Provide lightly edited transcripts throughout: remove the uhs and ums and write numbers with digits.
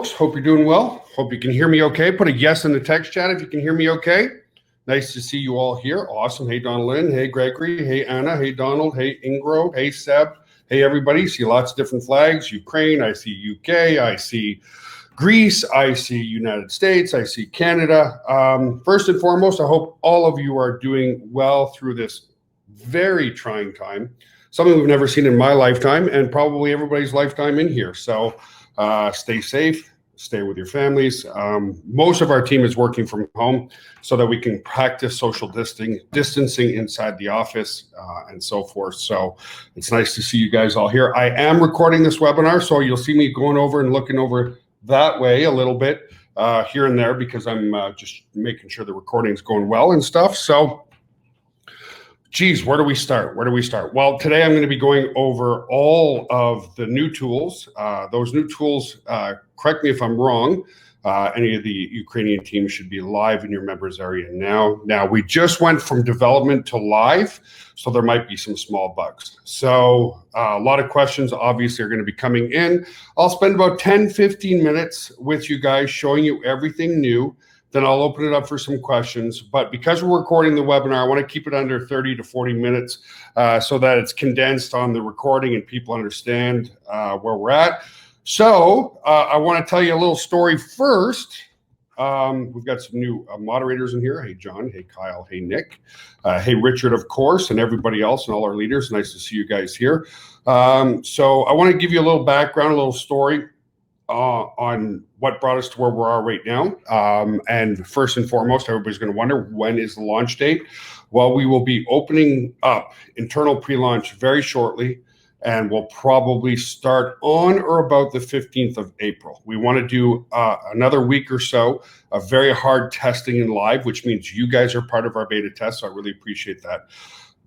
folks. Hope you're doing well. Hope you can hear me okay. Put a yes in the text chat if you can hear me okay. Nice to see you all here. Awesome. Hey, Donalyn. Hey, Gregory. Hey, Anna. Hey, Donald. Hey, Ingro. Hey, Seb. Hey, everybody. See lots of different flags. Ukraine. I see UK. I see Greece. I see United States. I see Canada. First and foremost, I hope all of you are doing well through this very trying time. Something we've never seen in my lifetime and probably everybody's lifetime in here. So stay safe. Stay with your families. Most of our team is working from home so that we can practice social distancing inside the office and so forth. So it's nice to see you guys all here. I am recording this webinar, so you'll see me going over and looking over that way a little bit here and there because I'm just making sure the recording's going well and stuff. So geez, where do we start? Well, today I'm going to be going over all of the new tools. Those new tools, correct me if I'm wrong, any of the Ukrainian teams should be live in your members area now. Now, we just went from development to live, so there might be some small bugs. So a lot of questions obviously are going to be coming in. I'll spend about 10-15 minutes with you guys showing you everything new. Then I'll open it up for some questions. But because we're recording the webinar, I want to keep it under 30 to 40 minutes so that it's condensed on the recording and people understand where we're at. So I want to tell you a little story first. We've got some new moderators in here. Hey, John. Hey, Kyle. Hey, Nick. Hey, Richard, of course, and everybody else and all our leaders. Nice to see you guys here. So I want to give you a little background, a little story on what brought us to where we are right now. And first and foremost, everybody's going to wonder, when is the launch date? Well, we will be opening up internal pre-launch very shortly, and we'll probably start on or about the 15th of April. We want to do another week or so of very hard testing in live, which means you guys are part of our beta test, so I really appreciate that.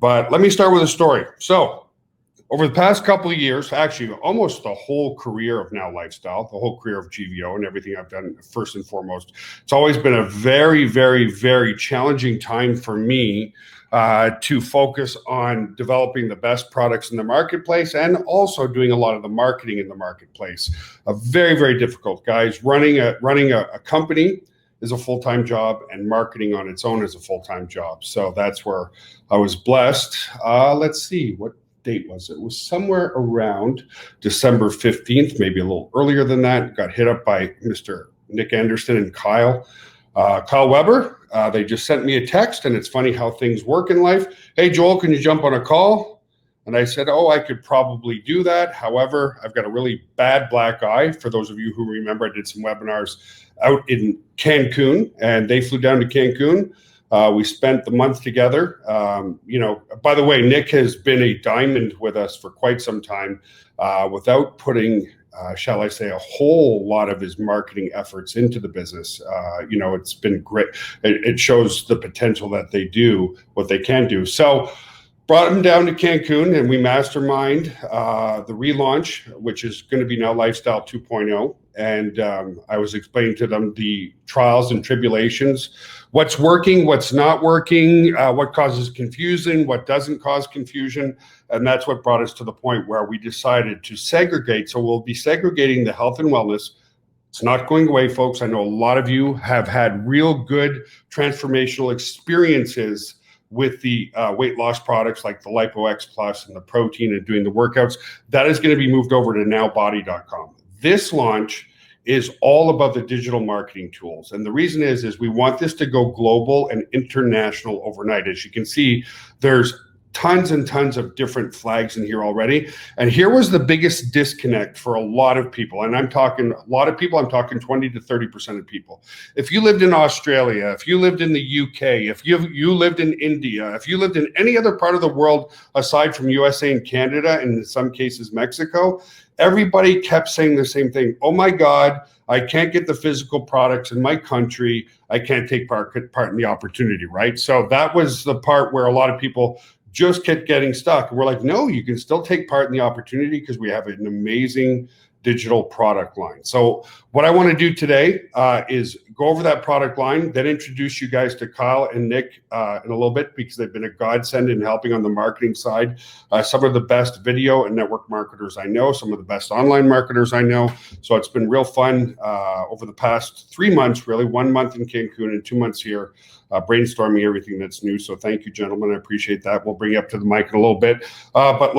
But let me start with a story. So over the past couple of years, actually almost the whole career of Nowlifestyle, the whole career of GVO and everything I've done, first and foremost, it's always been a very, very, very challenging time for me to focus on developing the best products in the marketplace and also doing a lot of the marketing in the marketplace. Very, very difficult, guys. Running a company is a full-time job, and marketing on its own is a full-time job. So that's where I was blessed. Let's see, what date was it? It was somewhere around December 15th, maybe a little earlier than that. Got hit up by Mr. Nick Anderson and Kyle Weber. They just sent me a text, and it's funny how things work in life. Hey, Joel, can you jump on a call? And I said, oh, I could probably do that. However, I've got a really bad black eye. For those of you who remember, I did some webinars out in Cancun, and they flew down to Cancun. We spent the month together. By the way, Nick has been a diamond with us for quite some time without putting, shall I say, a whole lot of his marketing efforts into the business. It's been great. It shows the potential that they do, what they can do. So brought him down to Cancun, and we mastermind the relaunch, which is going to be now Lifestyle 2.0. And I was explaining to them the trials and tribulations, what's working, what's not working, what causes confusion, what doesn't cause confusion. And that's what brought us to the point where we decided to segregate. So we'll be segregating the health and wellness. It's not going away, folks. I know a lot of you have had real good transformational experiences with the weight loss products like the LipoX Plus and the protein and doing the workouts. That is going to be moved over to nowbody.com. This launch is all about the digital marketing tools. And the reason is we want this to go global and international overnight. As you can see, there's tons and tons of different flags in here already. And here was the biggest disconnect for a lot of people. And I'm talking a lot of people, I'm talking 20 to 30% of people. If you lived in Australia, if you lived in the UK, if you lived in India, if you lived in any other part of the world aside from USA and Canada, and in some cases Mexico, everybody kept saying the same thing. Oh my God, I can't get the physical products in my country. I can't take part in the opportunity, right? So that was the part where a lot of people just kept getting stuck. And we're like, no, you can still take part in the opportunity because we have an amazing digital product line. So what I want to do today is go over that product line, then introduce you guys to Kyle and Nick in a little bit, because they've been a godsend in helping on the marketing side. Some of the best video and network marketers I know, some of the best online marketers I know. So it's been real fun over the past 3 months, really, 1 month in Cancun and 2 months here, brainstorming everything that's new. So thank you, gentlemen. I appreciate that. We'll bring you up to the mic in a little bit. But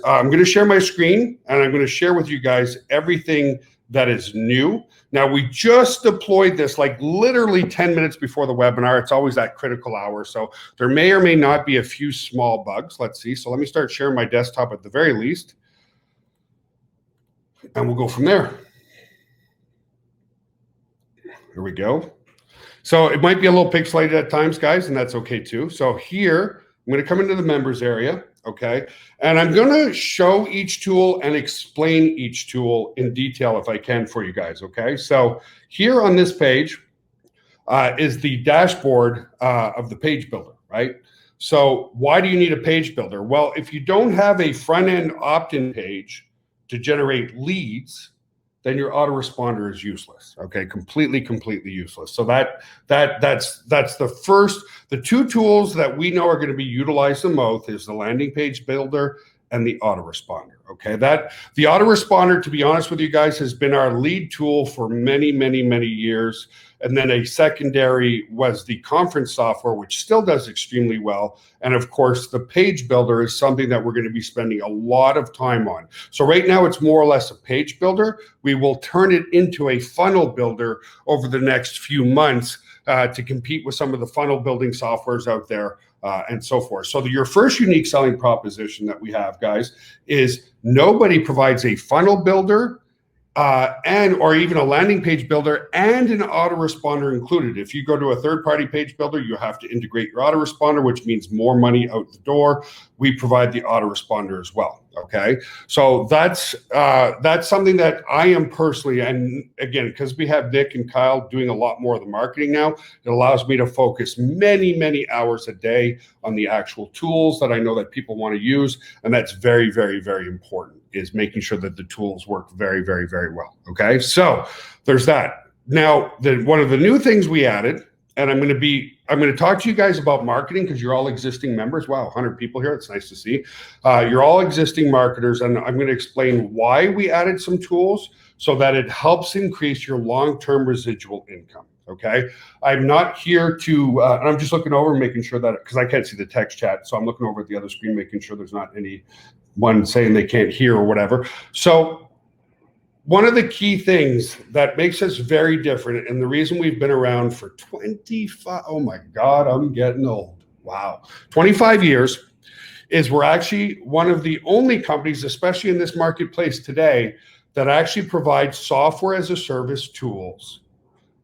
I'm going to share my screen, and I'm going to share with you guys everything that is new. Now, we just deployed this like literally 10 minutes before the webinar. It's always that critical hour. So there may or may not be a few small bugs. Let's see. So let me start sharing my desktop at the very least, and we'll go from there. Here we go. So it might be a little pixelated at times, guys, and that's okay too. So here, I'm going to come into the members area, okay? And I'm going to show each tool and explain each tool in detail if I can for you guys, okay? So here on this page is the dashboard of the page builder, right? So why do you need a page builder? Well, if you don't have a front-end opt-in page to generate leads, then your autoresponder is useless. Okay, completely useless. So that's the two tools that we know are going to be utilized the most is the landing page builder and the autoresponder. Okay, the autoresponder, to be honest with you guys, has been our lead tool for many years. And then a secondary was the conference software, which still does extremely well. And of course, the page builder is something that we're going to be spending a lot of time on. So right now it's more or less a page builder. We will turn it into a funnel builder over the next few months to compete with some of the funnel building softwares out there and so forth. So your first unique selling proposition that we have, guys, is nobody provides a funnel builder or even a landing page builder and an autoresponder included. If you go to a third-party page builder, you have to integrate your autoresponder, which means more money out the door. We provide the autoresponder as well. Okay, so that's something that I am personally, and again, because we have Nick and Kyle doing a lot more of the marketing now, it allows me to focus many hours a day on the actual tools that I know that people want to use, and that's very important, is making sure that the tools work very well. Okay, so there's that. Now, one of the new things we added, and I'm going to talk to you guys about marketing because you're all existing members. Wow, 100 people here. It's nice to see. You're all existing marketers, and I'm going to explain why we added some tools so that it helps increase your long-term residual income. Okay, I'm not here to, I'm just looking over, making sure that, because I can't see the text chat, so I'm looking over at the other screen, making sure there's not anyone saying they can't hear or whatever. So one of the key things that makes us very different, and the reason we've been around for 25, oh my God, I'm getting old. Wow. 25 years, is we're actually one of the only companies, especially in this marketplace today, that actually provides software as a service tools.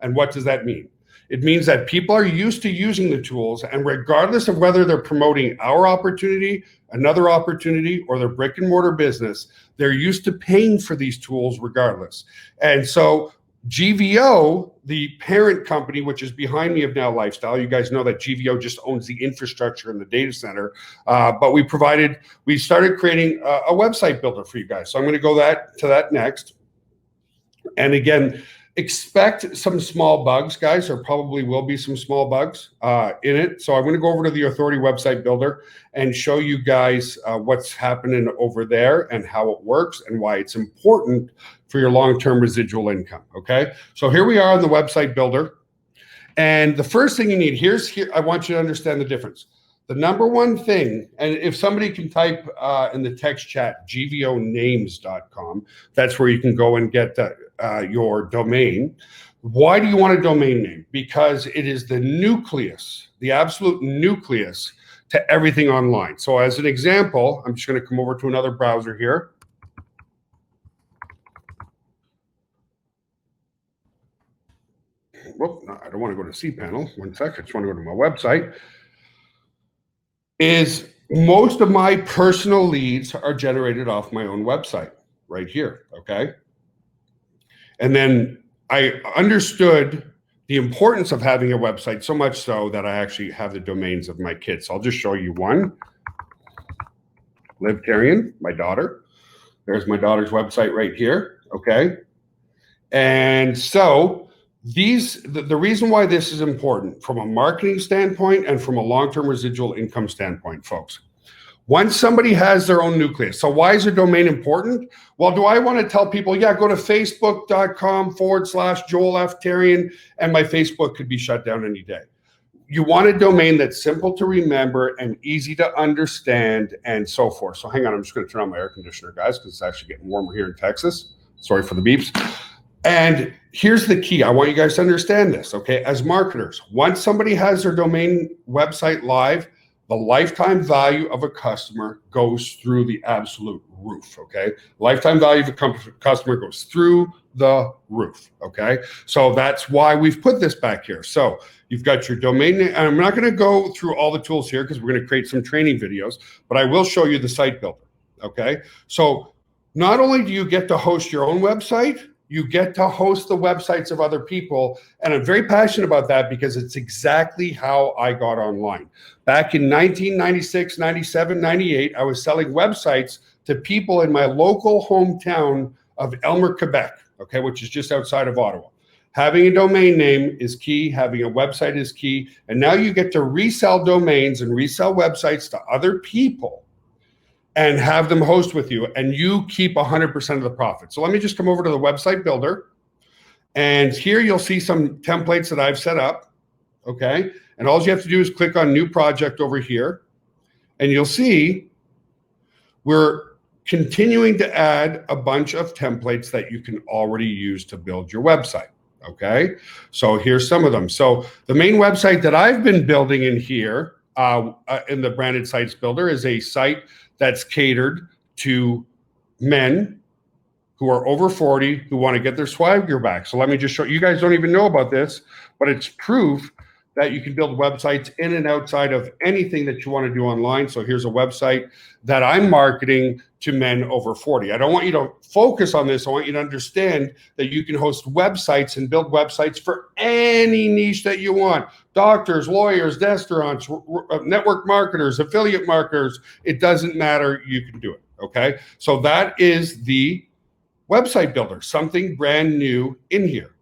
And what does that mean? It means that people are used to using the tools, and regardless of whether they're promoting our opportunity, another opportunity, or their brick and mortar business, they're used to paying for these tools regardless. And so GVO, the parent company, which is behind me of Nowlifestyle, you guys know that GVO just owns the infrastructure in the data center, but we started creating a website builder for you guys. So I'm going to go to that next. And again, expect some small bugs, guys. There probably will be some small bugs in it. So I'm going to go over to the Authority website builder and show you guys what's happening over there and how it works and why it's important for your long-term residual income. Okay. So here we are on the website builder. And the first thing you need, here, I want you to understand the difference. The number one thing, and if somebody can type in the text chat, gvonames.com, that's where you can go and get your domain. Why do you want a domain name? Because it is the nucleus, the absolute nucleus to everything online. So as an example, I'm just going to come over to another browser here. Whoop, no, I don't want to go to cPanel. One sec, I just want to go to my website. Is most of my personal leads are generated off my own website right here, okay? And then I understood the importance of having a website so much so that I actually have the domains of my kids. So I'll just show you one. Joel Therein, my daughter. There's my daughter's website right here. Okay. And so the reason why this is important from a marketing standpoint and from a long-term residual income standpoint, folks. Once somebody has their own nucleus. So why is a domain important? Well, do I want to tell people, yeah, go to facebook.com/Joel Therein, and my Facebook could be shut down any day. You want a domain that's simple to remember and easy to understand and so forth. So hang on, I'm just going to turn on my air conditioner, guys, because it's actually getting warmer here in Texas. Sorry for the beeps. And here's the key. I want you guys to understand this, okay? As marketers, once somebody has their domain website live, the lifetime value of a customer goes through the absolute roof, okay? Lifetime value of a customer goes through the roof, okay? So that's why we've put this back here. So you've got your domain name, and I'm not gonna go through all the tools here because we're gonna create some training videos, but I will show you the site builder, okay? So not only do you get to host your own website, you get to host the websites of other people. And I'm very passionate about that because it's exactly how I got online. Back in 1996, 97, 98, I was selling websites to people in my local hometown of Elmer, Quebec, okay, which is just outside of Ottawa. Having a domain name is key. Having a website is key. And now you get to resell domains and resell websites to other people and have them host with you, and you keep 100% of the profit. So let me just come over to the website builder, and here you'll see some templates that I've set up, okay? And all you have to do is click on new project over here, and you'll see we're continuing to add a bunch of templates that you can already use to build your website, okay? So here's some of them. So the main website that I've been building in here in the branded sites builder is a site that's catered to men who are over 40 who want to get their swagger back. So let me just show you guys. Don't even know about this, but it's proof that you can build websites in and outside of anything that you want to do online. So here's a website that I'm marketing to men over 40. I don't want you to focus on this. I want you to understand that you can host websites and build websites for any niche that you want. Doctors, lawyers, restaurants, network marketers, affiliate marketers. It doesn't matter. You can do it. Okay. So that is the website builder, something brand new in here.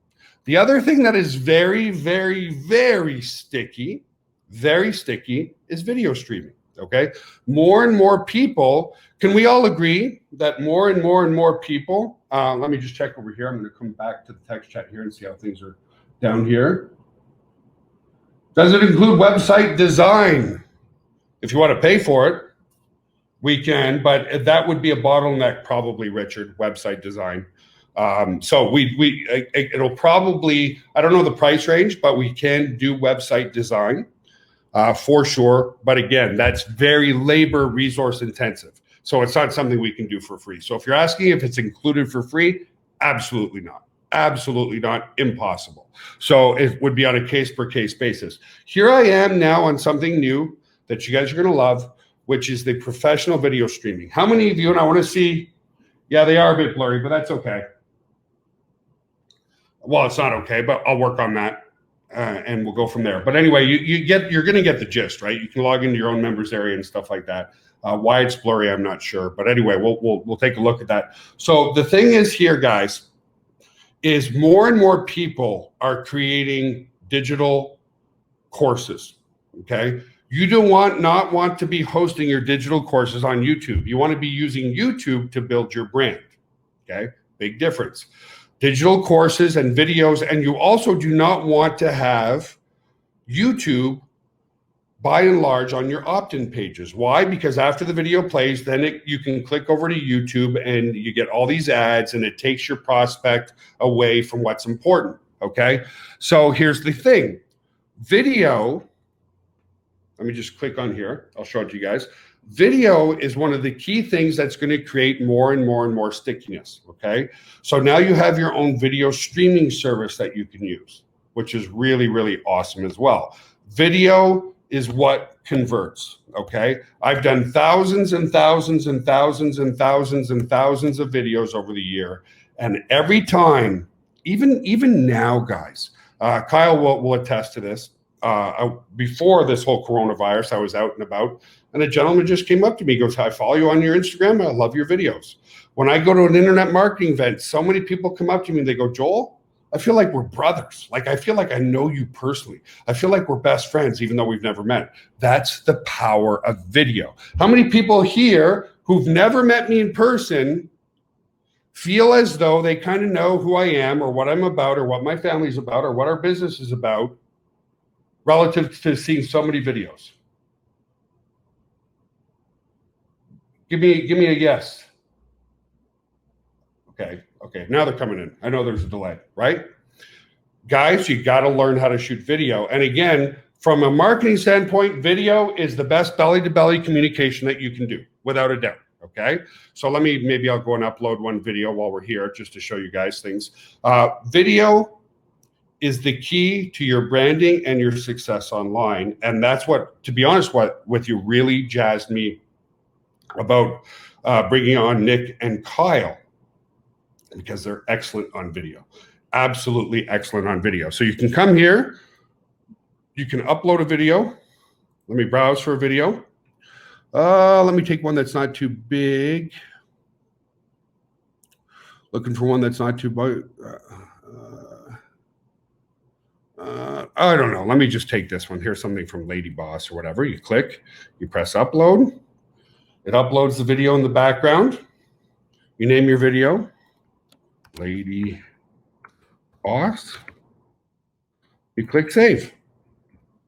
The other thing that is very, very, very sticky is video streaming, okay? More and more people, can we all agree that more and more people, let me just check over here. I'm gonna come back to the text chat here and see how things are down here. Does it include website design? If you wanna pay for it, we can, but that would be a bottleneck probably, Richard, website design. So it'll probably, I don't know the price range, but we can do website design for sure. But again, that's very labor resource intensive. So it's not something we can do for free. So if you're asking if it's included for free, absolutely not. Absolutely not. Impossible. So it would be on a case per case basis. Here I am now on something new that you guys are going to love, which is the professional video streaming. How many of you, and I want to see, yeah, they are a bit blurry, but that's okay. Well, it's not okay, but I'll work on that and we'll go from there. But anyway, you're going to get the gist, right? You can log into your own members area and stuff like that. Why it's blurry, I'm not sure. But anyway, we'll take a look at that. So the thing is here, guys, is more and more people are creating digital courses, okay? You do not want to be hosting your digital courses on YouTube. You want to be using YouTube to build your brand, okay? Big difference. Digital courses and videos, and you also do not want to have YouTube by and large on your opt-in pages. Why? Because after the video plays, then you can click over to YouTube and you get all these ads and it takes your prospect away from what's important, okay? So here's the thing. Video, let me just click on here. I'll show it to you guys. Video is one of the key things that's going to create more and more stickiness, okay? So now you have your own video streaming service that you can use, which is really, really awesome as well. Video is what converts, okay? I've done thousands and thousands and thousands and thousands and thousands of videos over the year, and every time, even now, guys, Kyle will attest to this, before this whole coronavirus, I was out and about, and a gentleman just came up to me, goes, I follow you on your Instagram. I love your videos. When I go to an internet marketing event, so many people come up to me and they go, Joel, I feel like we're brothers. Like, I feel like I know you personally. I feel like we're best friends, even though we've never met. That's the power of video. How many people here who've never met me in person feel as though they kind of know who I am or what I'm about or what my family's about or what our business is about relative to seeing so many videos? Give me a yes. Okay, now they're coming in. I know there's a delay, right? Guys, you got to learn how to shoot video. And again, from a marketing standpoint, video is the best belly-to-belly communication that you can do, without a doubt, okay? So maybe I'll go and upload one video while we're here just to show you guys things. Video is the key to your branding and your success online. And that's what, to be honest with you, really jazzed me about bringing on Nick and Kyle, because they're excellent on video. Absolutely excellent on video. So you can come here, you can upload a video. Let me browse for a video. Let me take one that's not too big. Looking for one that's not too big. I don't know. Let me just take this one. Here's something from Lady Boss or whatever. You click, you press upload. It uploads the video in the background. You name your video, Lady Boss. You click save.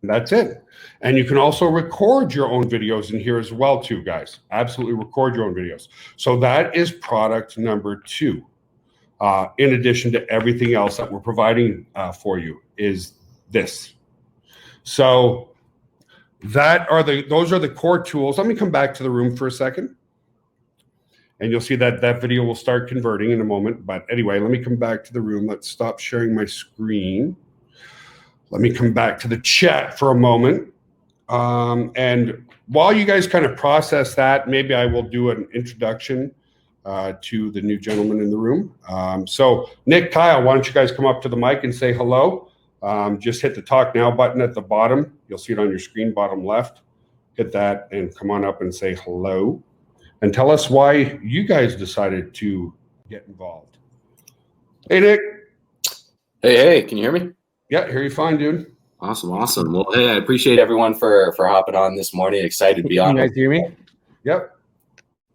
And that's it. And you can also record your own videos in here as well too, guys. Absolutely record your own videos. So that is product number 2. In addition to everything else that we're providing for you is this. So those are the core tools. Let me come back to the room for a second. And you'll see that video will start converting in a moment. But anyway, let me come back to the room. Let's stop sharing my screen. Let me come back to the chat for a moment. And while you guys kind of process that, maybe I will do an introduction to the new gentleman in the room. So Nick, Kyle, why don't you guys come up to the mic and say hello? Just hit the talk now button at the bottom. You'll see it on your screen, bottom left. Hit that and come on up and say hello. And tell us why you guys decided to get involved. Hey, Nick. Hey, can you hear me? Yeah, hear you fine, dude. Awesome. Well, hey, I appreciate everyone for hopping on this morning. Excited to be on. Can you guys hear me? Yep.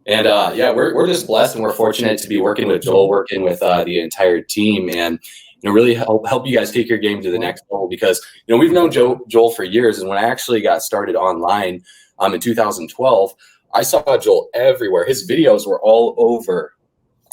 And yeah, we're just blessed and we're fortunate to be working with Joel, working with the entire team, and really help you guys take your game to the next level, because we've known Joel for years. And when I actually got started online in 2012, I saw Joel everywhere. His videos were all over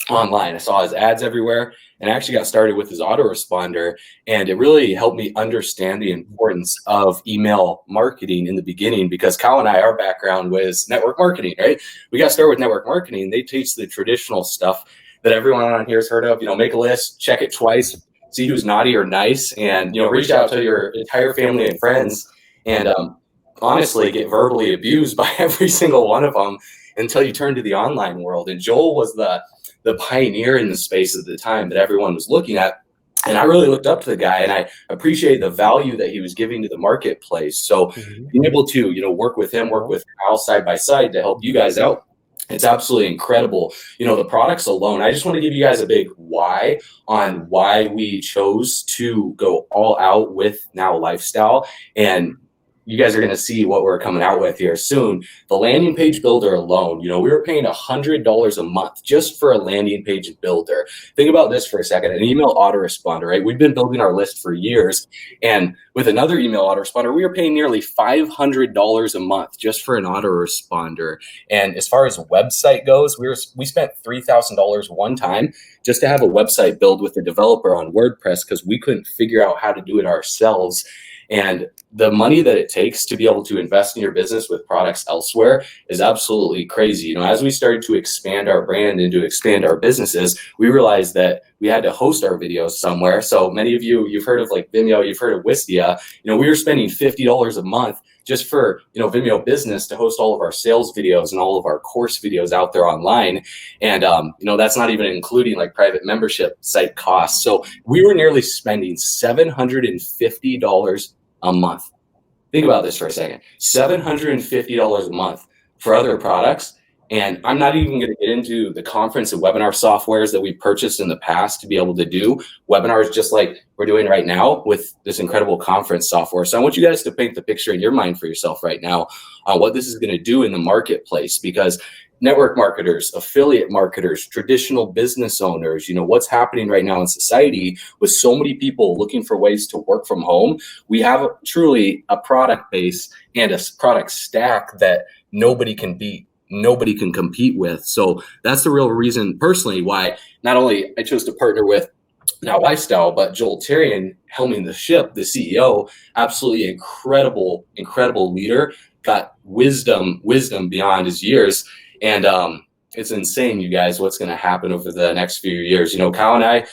online. I saw his ads everywhere, and I actually got started with his autoresponder, and it really helped me understand the importance of email marketing in the beginning, because Kyle and I, our background was network marketing, right? We got started with network marketing. They teach the traditional stuff that everyone on here has heard of, make a list, check it twice, see who's naughty or nice, and, reach out to your entire family and friends, and honestly get verbally abused by every single one of them until you turn to the online world. And Joel was the pioneer in the space at the time that everyone was looking at. And I really looked up to the guy, and I appreciate the value that he was giving to the marketplace. So being able to, work with him, work with Kyle side by side to help you guys out, it's absolutely incredible. The products alone, I just want to give you guys a big why on why we chose to go all out with Nowlifestyle. And you guys are going to see what we're coming out with here soon. The landing page builder alone, we were paying $100 a month just for a landing page builder. Think about this for a second, an email autoresponder, right? We've been building our list for years. And with another email autoresponder, we were paying nearly $500 a month just for an autoresponder. And as far as a website goes, we spent $3,000 one time just to have a website built with a developer on WordPress, because we couldn't figure out how to do it ourselves. And the money that it takes to be able to invest in your business with products elsewhere is absolutely crazy. As we started to expand our brand and to expand our businesses, we realized that we had to host our videos somewhere. So many of you've heard of like Vimeo, you've heard of Wistia. We were spending $50 a month just for, Vimeo Business to host all of our sales videos and all of our course videos out there online. And, that's not even including like private membership site costs. So we were nearly spending $750 a month Think about this for a second. $750 a month for other products. And I'm not even going to get into the conference and webinar softwares that we purchased in the past to be able to do webinars just like we're doing right now with this incredible conference software. So I want you guys to paint the picture in your mind for yourself right now on what this is going to do in the marketplace, because network marketers, affiliate marketers, traditional business owners, what's happening right now in society with so many people looking for ways to work from home. We have truly a product base and a product stack that nobody can beat. Nobody can compete with. So that's the real reason personally why not only I chose to partner with Nowlifestyle, but Joel Therein helming the ship, the CEO, absolutely incredible leader, got wisdom beyond his years. And it's insane, you guys, what's going to happen over the next few years. Kyle and I,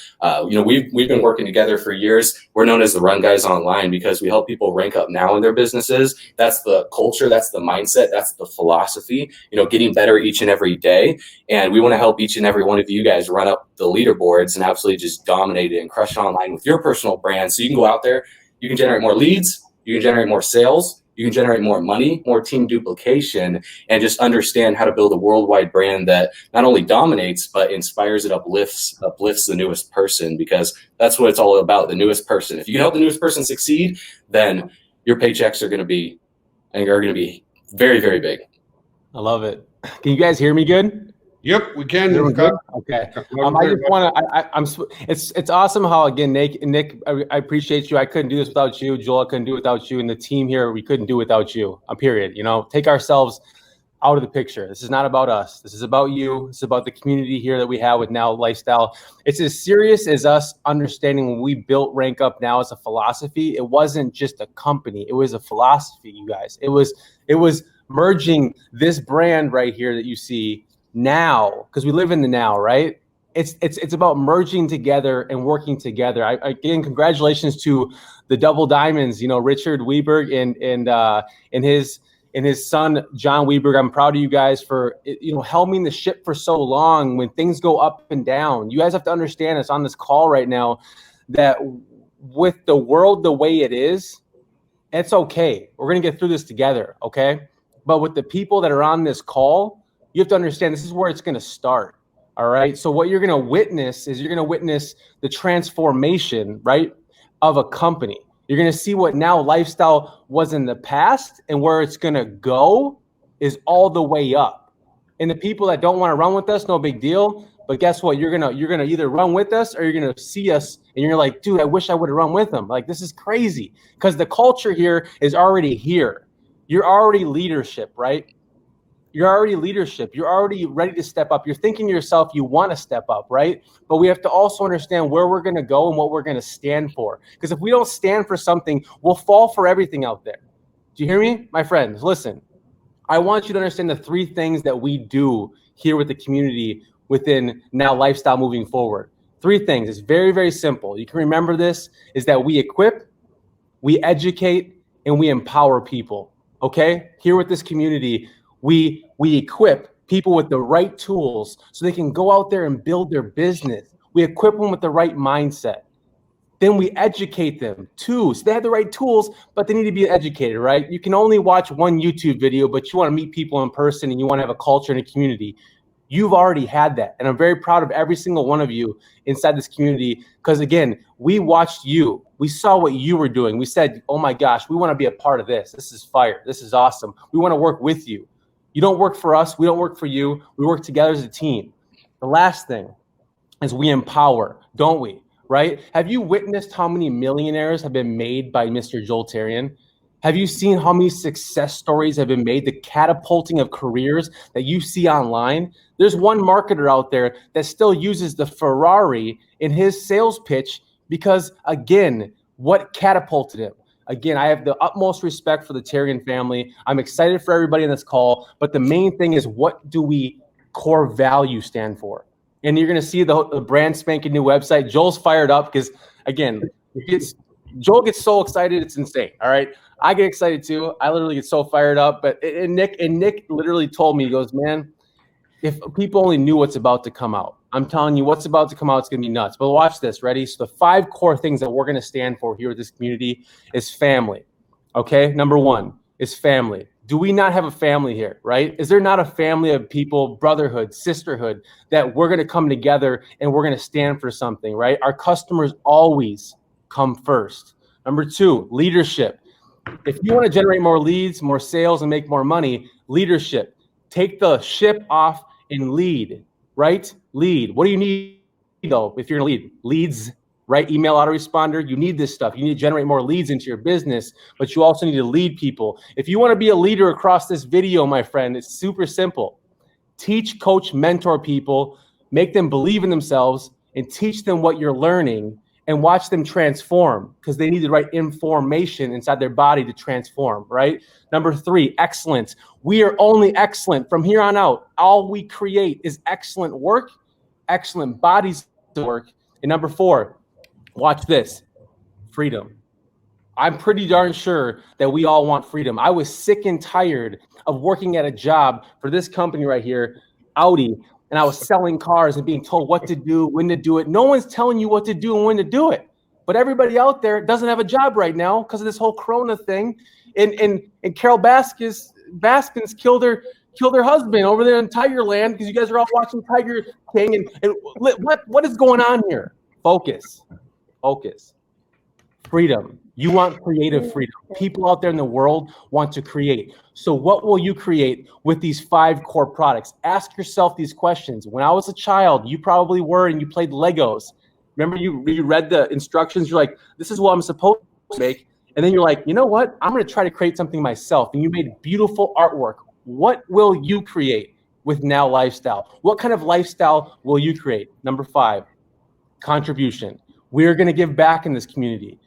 we've been working together for years. We're known as the Run Guys Online because we help people rank up now in their businesses. That's the culture. That's the mindset. That's the philosophy, getting better each and every day. And we want to help each and every one of you guys run up the leaderboards and absolutely just dominate it and crush it online with your personal brand. So you can go out there, you can generate more leads, you can generate more sales, you can generate more money, more team duplication, and just understand how to build a worldwide brand that not only dominates, but inspires and uplifts the newest person, because that's what it's all about, the newest person. If you can help the newest person succeed, then your paychecks are going to be very, very big. I love it. Can you guys hear me good? Yep, we can. Okay. I just want to. It's awesome how, again, Nick, I appreciate you. I couldn't do this without you. Joel, I couldn't do it without you, and the team here, we couldn't do it without you. Period. Take ourselves out of the picture. This is not about us. This is about you. It's about the community here that we have with Nowlifestyle. It's as serious as us understanding when we built Rank Up Now as a philosophy. It wasn't just a company. It was a philosophy, you guys. It was merging this brand right here that you see now, because we live in the now, right? It's about merging together and working together. Again, congratulations to the Double Diamonds, Richard Weberg and his son John Weberg. I'm proud of you guys for helming the ship for so long when things go up and down. You guys have to understand us on this call right now that with the world the way it is, it's okay. We're gonna get through this together, okay? But with the people that are on this call, you have to understand this is where it's going to start. All right. So what you're going to witness is the transformation, right, of a company. You're going to see what Nowlifestyle was in the past, and where it's going to go is all the way up. And the people that don't want to run with us, no big deal. But guess what? You're gonna either run with us or you're gonna see us and you're like, dude, I wish I would have run with them. Like, this is crazy, because the culture here is already here. You're already leadership, right? You're already leadership. You're already ready to step up. You're thinking to yourself, you want to step up, right? But we have to also understand where we're going to go and what we're going to stand for. Because if we don't stand for something, we'll fall for everything out there. Do you hear me? My friends, listen. I want you to understand the three things that we do here with the community within Nowlifestyle moving forward. Three things. It's very, very simple. You can remember this, is that we equip, we educate, and we empower people. Okay? Here with this community, we equip people with the right tools so they can go out there and build their business. We equip them with the right mindset. Then we educate them too. So they have the right tools, but they need to be educated, right? You can only watch one YouTube video, but you want to meet people in person and you want to have a culture and a community. You've already had that. And I'm very proud of every single one of you inside this community, because again, we watched you. We saw what you were doing. We said, oh my gosh, we want to be a part of this. This is fire. This is awesome. We want to work with you. You don't work for us. We don't work for you. We work together as a team. The last thing is we empower, don't we? Right? Have you witnessed how many millionaires have been made by Mr. Joel Therein? Have you seen how many success stories have been made, the catapulting of careers that you see online? There's one marketer out there that still uses the Ferrari in his sales pitch because, again, what catapulted him? Again, I have the utmost respect for the Therein family. I'm excited for everybody in this call, but the main thing is, what do we core value stand for? And you're going to see the brand spanking new website. Joel's fired up because, again, Joel gets so excited, it's insane. All right, I get excited too. I literally get so fired up. But Nick literally told me, he goes, man, if people only knew what's about to come out. I'm telling you, what's about to come out, it's going to be nuts. But watch this. Ready? So the 5 core things that we're going to stand for here with this community is family. Okay. Number one is family. Do we not have a family here, right? Is there not a family of people, brotherhood, sisterhood, that we're going to come together and we're going to stand for something, right? Our customers always come first. Number two, leadership. If you want to generate more leads, more sales, and make more money, leadership. Take the ship off and lead, right? Lead. What do you need, though, if you're going to lead? Leads, right? Email autoresponder. You need this stuff. You need to generate more leads into your business, but you also need to lead people. If you want to be a leader across this video, my friend, it's super simple. Teach, coach, mentor people, make them believe in themselves, and teach them what you're learning, and watch them transform, because they need the right information inside their body to transform, right? Number three, excellence. We are only excellent from here on out. All we create is excellent work, excellent bodies to work. And number four, watch this, freedom. I'm pretty darn sure that we all want freedom. I was sick and tired of working at a job for this company right here, Audi, and I was selling cars and being told what to do, when to do it. No one's telling you what to do and when to do it. But everybody out there doesn't have a job right now because of this whole Corona thing. And Carol Baskins killed her husband over there in Tigerland because you guys are all watching Tiger King. And what is going on here? Focus. Freedom. You want creative freedom. People out there in the world want to create. So what will you create with these 5 core products? Ask yourself these questions. When I was a child, you probably were, and you played Legos. Remember you read the instructions? You're like, this is what I'm supposed to make. And then you're like, you know what? I'm going to try to create something myself. And you made beautiful artwork. What will you create with Nowlifestyle? What kind of lifestyle will you create? Number 5, contribution. We're going to give back in this community.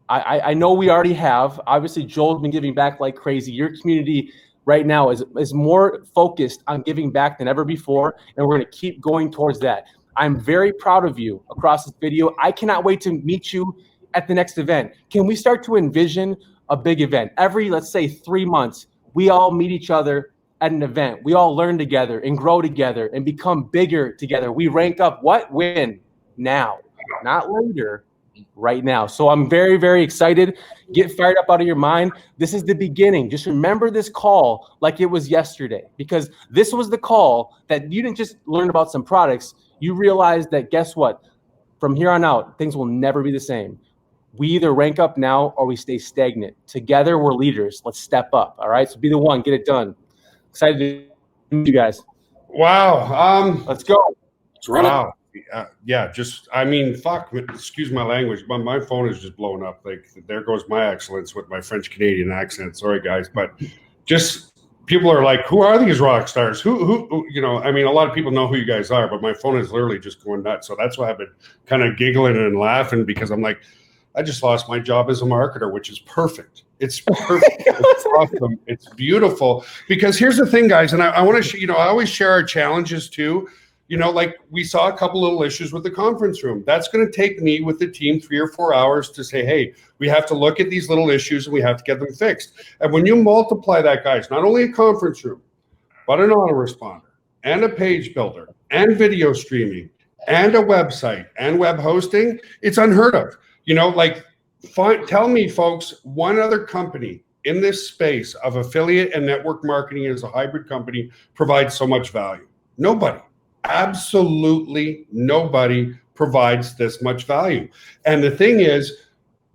I know we already have. Obviously, Joel's been giving back like crazy. Your community right now is more focused on giving back than ever before, and we're going to keep going towards that. I'm very proud of you across this video. I cannot wait to meet you at the next event. Can we start to envision a big event? Every, let's say, 3 months, we all meet each other at an event. We all learn together and grow together and become bigger together. We rank up what? Win now, not later. Right now. So I'm very, very excited. Get fired up out of your mind. This is the beginning. Just remember this call like it was yesterday, because this was the call that you didn't just learn about some products. You realized that, guess what? From here on out, things will never be the same. We either rank up now or we stay stagnant. Together, we're leaders. Let's step up. All right. So be the one. Get it done. Excited to meet you guys. Wow. Let's go. Let's run Wow. Yeah, just, I mean, fuck, excuse my language, but my phone is just blowing up. Like, there goes my excellence with my French Canadian accent. Sorry, guys, but just people are like, who are these rock stars? Who, you know, I mean, a lot of people know who you guys are, but my phone is literally just going nuts. So that's why I've been kind of giggling and laughing, because I'm like, I just lost my job as a marketer, which is perfect. It's perfect. It's awesome. It's beautiful. Because here's the thing, guys, and I want to, you know, I always share our challenges too. You know, like we saw a couple little issues with the conference room. That's going to take me with the team 3 or 4 hours to say, hey, we have to look at these little issues and we have to get them fixed. And when you multiply that, guys, not only a conference room, but an autoresponder and a page builder and video streaming and a website and web hosting, it's unheard of. You know, like, tell me, folks, one other company in this space of affiliate and network marketing as a hybrid company provides so much value. Nobody. Absolutely nobody provides this much value. And the thing is,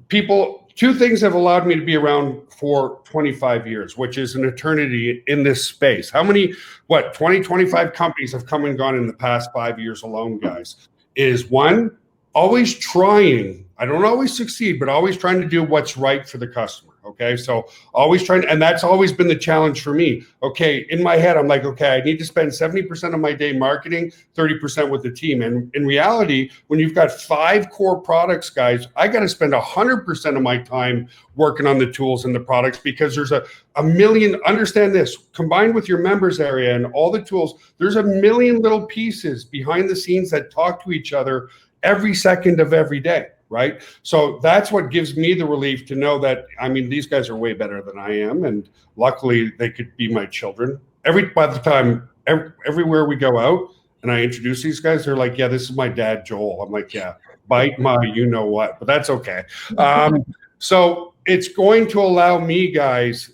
people, 2 things have allowed me to be around for 25 years, which is an eternity in this space. How many, 20, 25 companies have come and gone in the past 5 years alone, guys? Is 1, always trying, I don't always succeed, but always trying to do what's right for the customer. Okay. So always trying, and that's always been the challenge for me. Okay. In my head, I'm like, okay, I need to spend 70% of my day marketing, 30% with the team. And in reality, when you've got 5 core products, guys, I got to spend 100% of my time working on the tools and the products, because there's a million, understand this, combined with your members area and all the tools, there's a million little pieces behind the scenes that talk to each other every second of every day. Right. So that's what gives me the relief to know that, I mean, these guys are way better than I am. And luckily they could be my children. By the time, everywhere we go out and I introduce these guys, they're like, yeah, this is my dad, Joel. I'm like, yeah, bite my, you know what, but that's okay. So it's going to allow me, guys,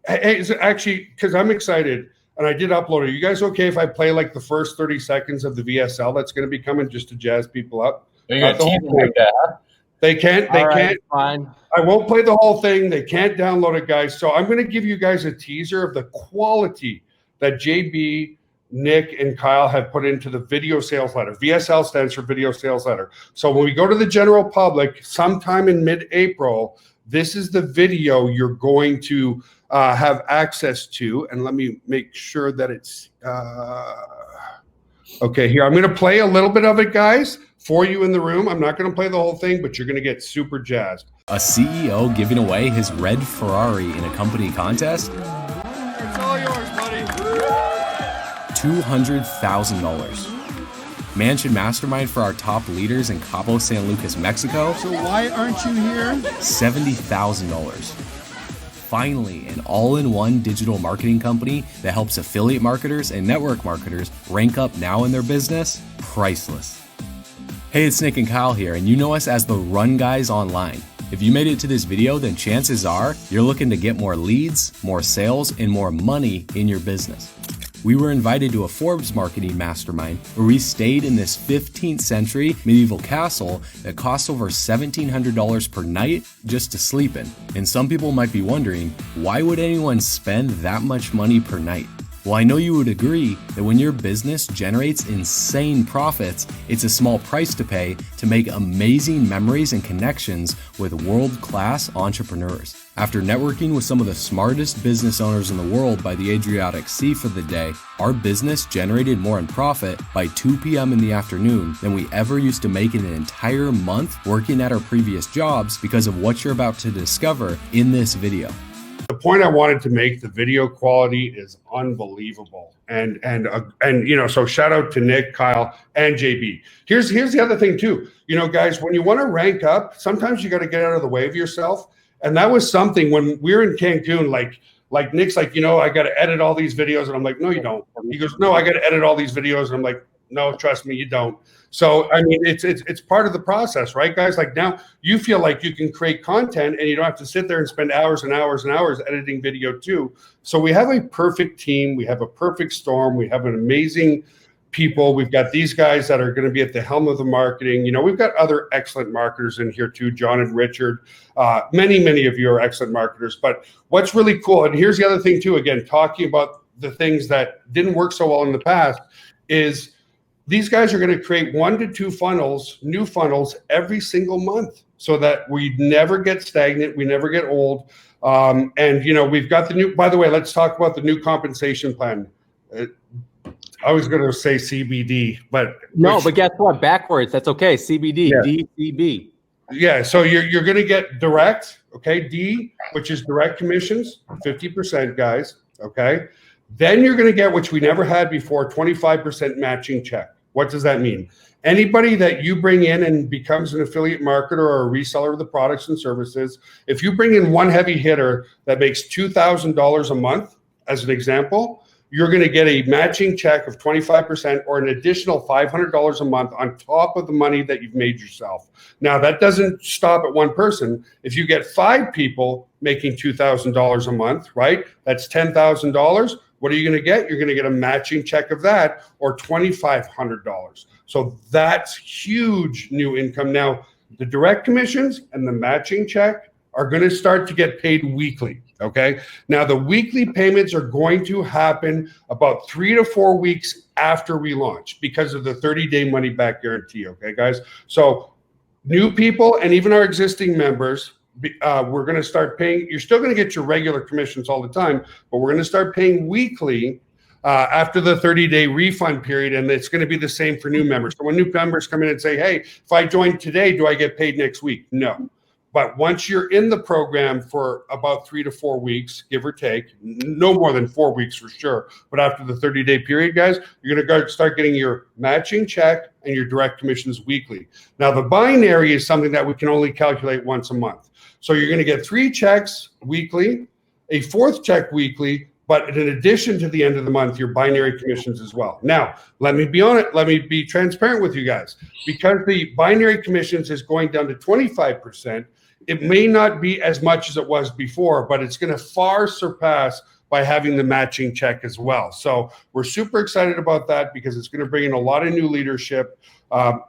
actually, because I'm excited, and I did upload it. Are you guys okay if I play like the first 30 seconds of the VSL that's going to be coming just to jazz people up? Not the whole thing. They can't. Fine. I won't play the whole thing. They can't download it, guys. So I'm going to give you guys a teaser of the quality that JB, Nick, and Kyle have put into the video sales letter. VSL stands for video sales letter. So when we go to the general public sometime in mid-April, this is the video you're going to have access to. And let me make sure that it's okay here. I'm going to play a little bit of it, guys, for you in the room. I'm not going to play the whole thing, but you're going to get super jazzed. A CEO giving away his red Ferrari in a company contest? It's all yours, buddy. $200,000. Mansion Mastermind for our top leaders in Cabo San Lucas, Mexico? So why aren't you here? $70,000. Finally, an all-in-one digital marketing company that helps affiliate marketers and network marketers rank up now in their business? Priceless. Hey, it's Nick and Kyle here, and you know us as the R.U.N guys online. If you made it to this video, then chances are you're looking to get more leads, more sales, and more money in your business. We were invited to a Forbes marketing mastermind where we stayed in this 15th century medieval castle that costs over $1,700 per night just to sleep in. And some people might be wondering, why would anyone spend that much money per night? Well, I know you would agree that when your business generates insane profits, it's a small price to pay to make amazing memories and connections with world-class entrepreneurs. After networking with some of the smartest business owners in the world by the Adriatic Sea for the day, our business generated more in profit by 2 p.m. in the afternoon than we ever used to make in an entire month working at our previous jobs because of what you're about to discover in this video. The point I wanted to make, the video quality is unbelievable. And you know, so shout out to Nick, Kyle, and JB. Here's the other thing too. You know, guys, when you want to rank up, sometimes you got to get out of the way of yourself. And that was something when we were in Cancun, like Nick's like, you know, I got to edit all these videos. And I'm like, no, you don't. He goes, no, I got to edit all these videos. And I'm like, no, trust me, you don't. So, I mean, it's part of the process, right, guys? Like now you feel like you can create content and you don't have to sit there and spend hours and hours and hours editing video too. So we have a perfect team. We have a perfect storm. We have an amazing people. We've got these guys that are going to be at the helm of the marketing. You know, we've got other excellent marketers in here too, John and Richard. Many of you are excellent marketers. But what's really cool, and here's the other thing too, again, talking about the things that didn't work so well in the past, is these guys are going to create 1 to 2 funnels, new funnels every single month so that we never get stagnant. We never get old. And, you know, we've got the new, by the way, let's talk about the new compensation plan. I was going to say CBD, but no, but guess what? Backwards. That's okay. CBD, yeah. DCB. Yeah. So you're going to get direct, okay? D, which is direct commissions, 50%, guys. Okay. Then you're going to get, which we never had before, 25% matching check. What does that mean? Anybody that you bring in and becomes an affiliate marketer or a reseller of the products and services, if you bring in one heavy hitter that makes $2,000 a month, as an example, you're going to get a matching check of 25% or an additional $500 a month on top of the money that you've made yourself. Now, that doesn't stop at one person. If you get 5 people making $2,000 a month, right, that's $10,000. What are you going to get? You're going to get a matching check of that or $2,500. So that's huge new income. Now, the direct commissions and the matching check are going to start to get paid weekly. Okay. Now, the weekly payments are going to happen about 3 to 4 weeks after we launch because of the 30-day money back guarantee. Okay, guys. So new people and even our existing members, we're going to start paying. You're still going to get your regular commissions all the time, but we're going to start paying weekly after the 30-day refund period, and it's going to be the same for new members. So when new members come in and say, hey, if I join today, do I get paid next week? No. But once you're in the program for about 3 to 4 weeks, give or take, no more than 4 weeks for sure. But after the 30-day period, guys, you're going to start getting your matching check and your direct commissions weekly. Now, the binary is something that we can only calculate once a month. So you're going to get 3 checks weekly, a 4th check weekly, But in addition to the end of the month, your binary commissions as well. Now, let me be on it. Let me be transparent with you guys. Because the binary commissions is going down to 25%, it may not be as much as it was before, but it's going to far surpass by having the matching check as well. So we're super excited about that because it's going to bring in a lot of new leadership.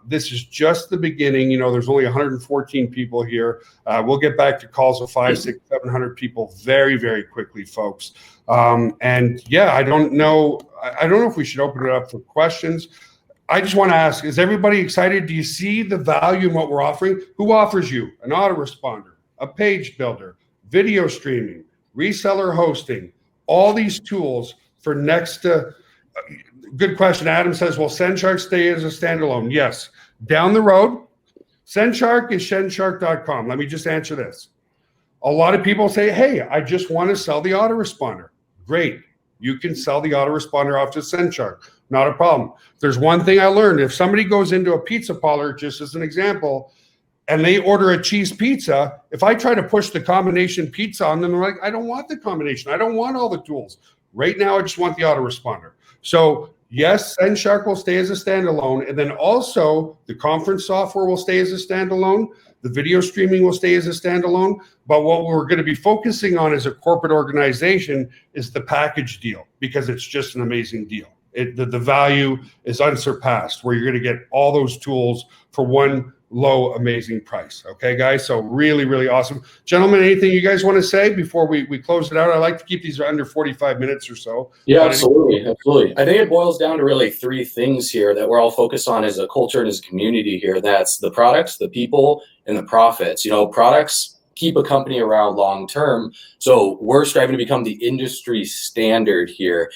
This is just the beginning. You know, there's only 114 people here. We'll get back to calls of 500, 600, 700 people very, very quickly, folks. And yeah, I don't know if we should open it up for questions. I just want to ask, is everybody excited? Do you see the value in what we're offering? Who offers you an autoresponder, a page builder, video streaming, reseller hosting, all these tools for next to good question. Adam says, will SendShark stay as a standalone? Yes. Down the road, SendShark is SendShark.com. Let me just answer this. A lot of people say, hey, I just want to sell the autoresponder. Great. You can sell the autoresponder off to SendShark. Not a problem. There's one thing I learned. If somebody goes into a pizza parlor, just as an example, and they order a cheese pizza, if I try to push the combination pizza on them, they're like, I don't want the combination. I don't want all the tools. Right now, I just want the autoresponder. So yes, SendShark will stay as a standalone. And then also the conference software will stay as a standalone. The video streaming will stay as a standalone. But what we're going to be focusing on as a corporate organization is the package deal, because it's just an amazing deal. The value is unsurpassed, where you're going to get all those tools for one low, amazing price. Okay, guys? So really, really awesome. Gentlemen, anything you guys want to say before we close it out? I like to keep these under 45 minutes or so. Yeah, absolutely. Absolutely. I think it boils down to really three things here that we're all focused on as a culture and as a community here. That's the products, the people, and the profits. You know, products keep a company around long term. So we're striving to become the industry standard here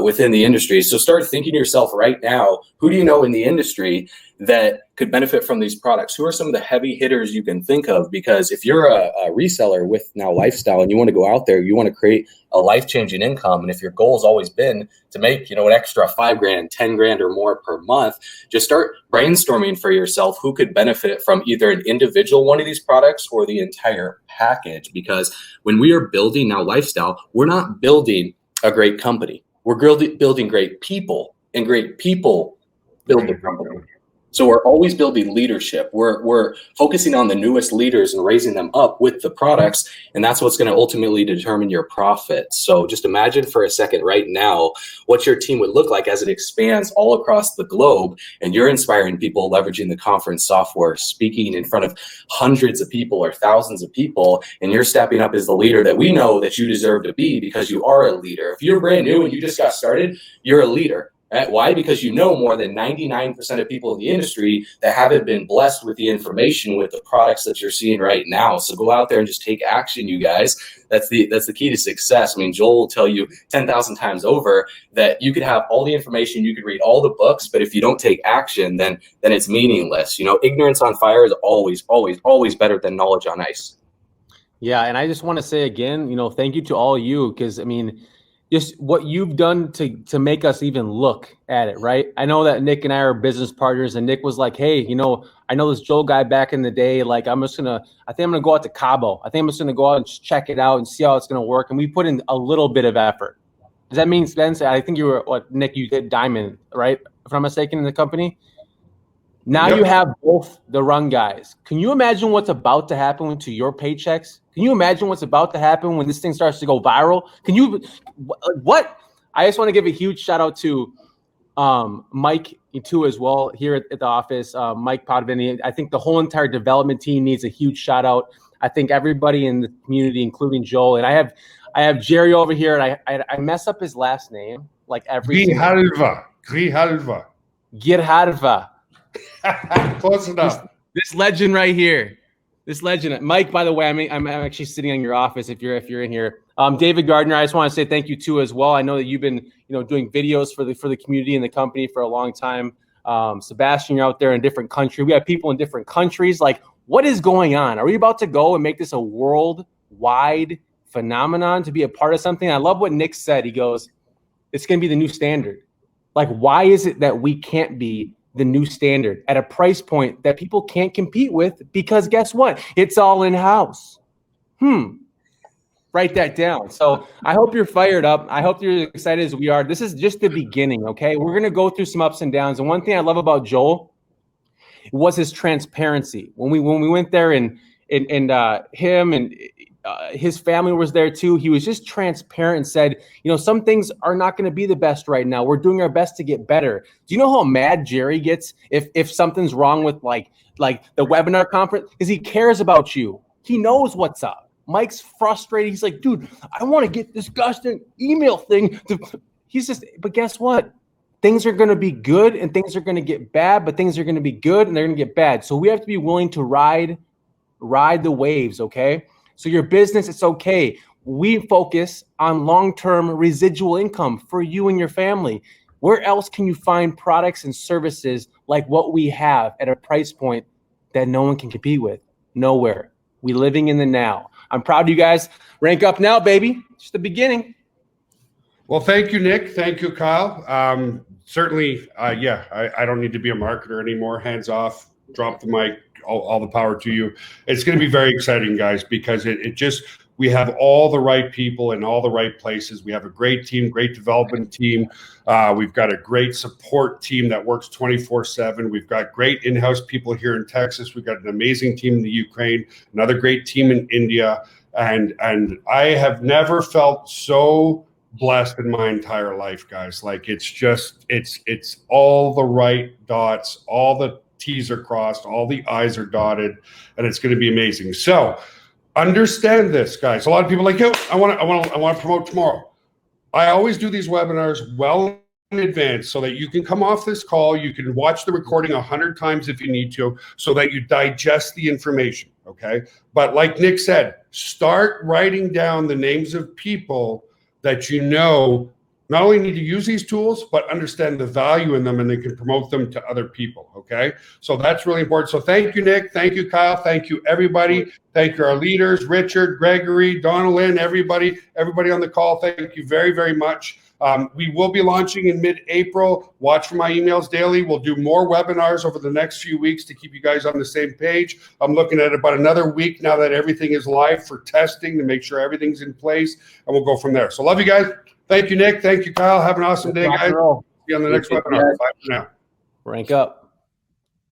within the industry. So start thinking to yourself right now, who do you know in the industry that could benefit from these products? Who are some of the heavy hitters you can think of? Because if you're a reseller with Nowlifestyle and you want to go out there, you want to create a life-changing income. And if your goal has always been to make, you know, an extra $5,000, $10,000 or more per month, just start brainstorming for yourself who could benefit from either an individual one of these products or the entire package. Because when we are building Nowlifestyle, we're not building a great company. We're building great people, and great people build the company. So we're always building leadership. We're focusing on the newest leaders and raising them up with the products. And that's what's going to ultimately determine your profits. So just imagine for a second right now what your team would look like as it expands all across the globe. And you're inspiring people, leveraging the conference software, speaking in front of hundreds of people or thousands of people. And you're stepping up as the leader that we know that you deserve to be, because you are a leader. If you're brand new and you just got started, you're a leader. Right? Why? Because you know more than 99% of people in the industry that haven't been blessed with the information, with the products that you're seeing right now. So go out there and just take action, you guys. That's the key to success. I mean, Joel will tell you 10,000 times over that you could have all the information, you could read all the books, but if you don't take action, then it's meaningless. You know, ignorance on fire is always better than knowledge on ice. Yeah, and I just want to say again, you know, thank you to all you, because I mean, just what you've done to make us even look at it, right? I know that Nick and I are business partners, and Nick was like, hey, you know, I know this Joel guy back in the day, like I think I'm gonna go out to Cabo. I think I'm just gonna go out and check it out and see how it's gonna work. And we put in a little bit of effort. Does that mean, Spence? I think you were, Nick, you did Diamond, right? If I'm not mistaken, in the company. Now you have both the R.U.N guys. Can you imagine what's about to happen to your paychecks? Can you imagine what's about to happen when this thing starts to go viral? Can you, what? I just want to give a huge shout out to Mike too as well here at the office. Mike Podvini. I think the whole entire development team needs a huge shout out. I think everybody in the community, including Joel, and I have Jerry over here, and I mess up his last name like every. Grijalva. Close enough. This legend right here. This legend, Mike. By the way, I'm actually sitting in your office. If you're in here, David Gardner. I just want to say thank you too as well. I know that you've been doing videos for the community and the company for a long time. Sebastian, you're out there in a different country. We have people in different countries. Like, what is going on? Are we about to go and make this a worldwide phenomenon to be a part of something? I love what Nick said. He goes, "It's going to be the new standard." Like, why is it that we can't be the new standard at a price point that people can't compete with? Because guess what? It's all in-house. Write that down. So I hope you're fired up. I hope you're excited as we are. This is just the beginning, okay? We're going to go through some ups and downs. And one thing I love about Joel was his transparency. When we went there and him and his family was there too, he was just transparent and said, some things are not going to be the best right now. We're doing our best to get better. Do you know how mad Jerry gets if something's wrong with like the webinar conference? Because he cares about you. He knows what's up. Mike's frustrated. He's like, dude, I want to get this disgusting email thing. But guess what? Things are going to be good and things are going to get bad, but things are going to be good and they're going to get bad. So we have to be willing to ride the waves, okay? So your business, it's okay. We focus on long-term residual income for you and your family. Where else can you find products and services like what we have at a price point that no one can compete with? Nowhere. We living in the now. I'm proud of you guys. Rank up now, baby. Just the beginning. Well, thank you, Nick. Thank you, Kyle. Certainly, I don't need to be a marketer anymore. Hands off, drop the mic, all the power to you. It's going to be very exciting, guys, because we have all the right people in all the right places. We have a great team, great development team. We've got a great support team that works 24/7. We've got great in-house people here in Texas. We've got an amazing team in the Ukraine, another great team in India. And I have never felt so blessed in my entire life, guys. Like it's all the right dots, all the T's are crossed, all the I's are dotted, and it's going to be amazing. So understand this, guys. A lot of people are like, yo, I want to promote tomorrow. I always do these webinars well in advance so that you can come off this call. You can watch the recording 100 times if you need to, so that you digest the information. Okay. But like Nick said, start writing down the names of people that not only need to use these tools, but understand the value in them, and they can promote them to other people, okay? So that's really important. So thank you, Nick. Thank you, Kyle. Thank you, everybody. Thank you, our leaders, Richard, Gregory, Donalyn, everybody on the call. Thank you very, very much. We will be launching in mid-April. Watch for my emails daily. We'll do more webinars over the next few weeks to keep you guys on the same page. I'm looking at about another week now that everything is live for testing to make sure everything's in place, and we'll go from there. So love you guys. Thank you, Nick. Thank you, Kyle. Have an awesome day, guys. See you on the next webinar. Bye for now. Rank up.